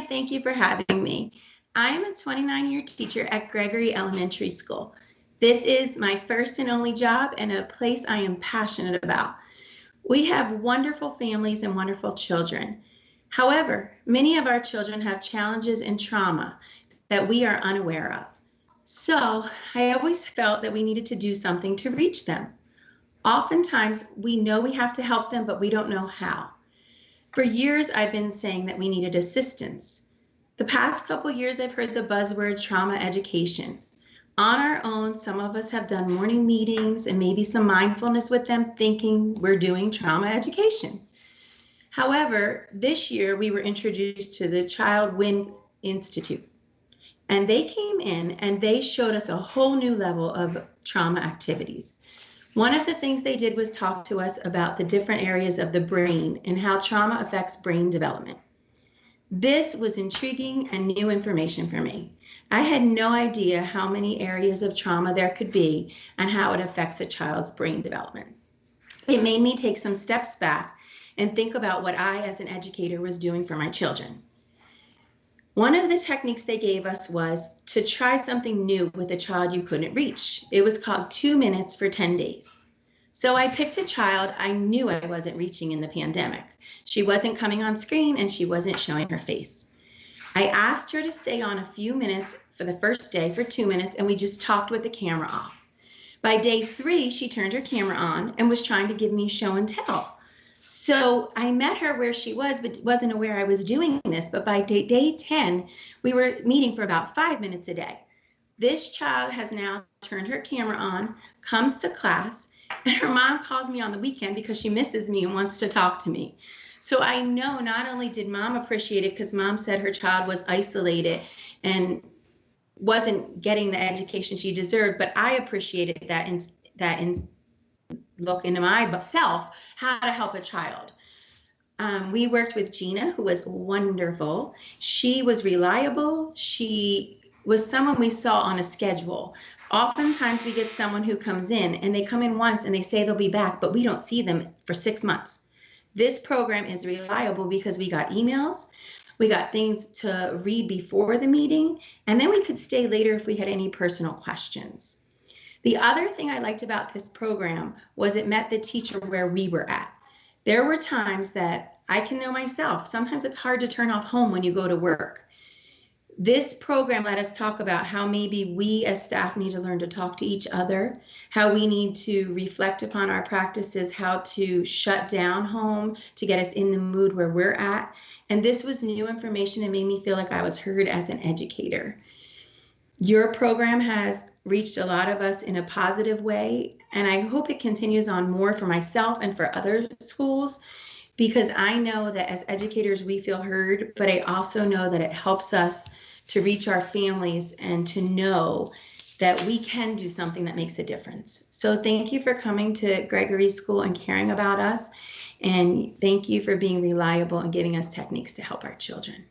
thank you for having me. I am a 29-year teacher at Gregory Elementary School. This is my first and only job and a place I am passionate about. We have wonderful families and wonderful children. However, many of our children have challenges and trauma that we are unaware of. So I always felt that we needed to do something to reach them. Oftentimes, we know we have to help them, but we don't know how. For years, I've been saying that we needed assistance. The past couple years, I've heard the buzzword trauma education. On our own, some of us have done morning meetings and maybe some mindfulness with them, thinking we're doing trauma education. However, this year, we were introduced to the ChildWIN Institute. And they came in and they showed us a whole new level of trauma activities. One of the things they did was talk to us about the different areas of the brain and how trauma affects brain development. This was intriguing and new information for me. I had no idea how many areas of trauma there could be and how it affects a child's brain development. It made me take some steps back and think about what I, as an educator, was doing for my children. One of the techniques they gave us was to try something new with a child you couldn't reach. It was called 2 minutes for 10 days. So I picked a child I knew I wasn't reaching in the pandemic. She wasn't coming on screen and she wasn't showing her face. I asked her to stay on a few minutes for the first day for 2 minutes, and we just talked with the camera off. By day 3, she turned her camera on and was trying to give me show and tell. So I met her where she was, but wasn't aware I was doing this. But by day 10, we were meeting for about 5 minutes a day. This child has now turned her camera on, comes to class, and her mom calls me on the weekend because she misses me and wants to talk to me. So I know not only did mom appreciate it because mom said her child was isolated and wasn't getting the education she deserved, but I appreciated that in look into myself, how to help a child. We worked with Gina, who was wonderful. She was reliable. She was someone we saw on a schedule. Oftentimes we get someone who comes in and they come in once and they say they'll be back, but we don't see them for 6 months. This program is reliable because we got emails, we got things to read before the meeting, and then we could stay later if we had any personal questions. The other thing I liked about this program was it met the teacher where we were at. There were times that I can know myself. Sometimes it's hard to turn off home when you go to work. This program let us talk about how maybe we as staff need to learn to talk to each other, how we need to reflect upon our practices, how to shut down home to get us in the mood where we're at. And this was new information and made me feel like I was heard as an educator. Your program has reached a lot of us in a positive way, and I hope it continues on more for myself and for other schools, because I know that as educators we feel heard, but I also know that it helps us to reach our families and to know that we can do something that makes a difference. So thank you for coming to Gregory School and caring about us, and thank you for being reliable and giving us techniques to help our children.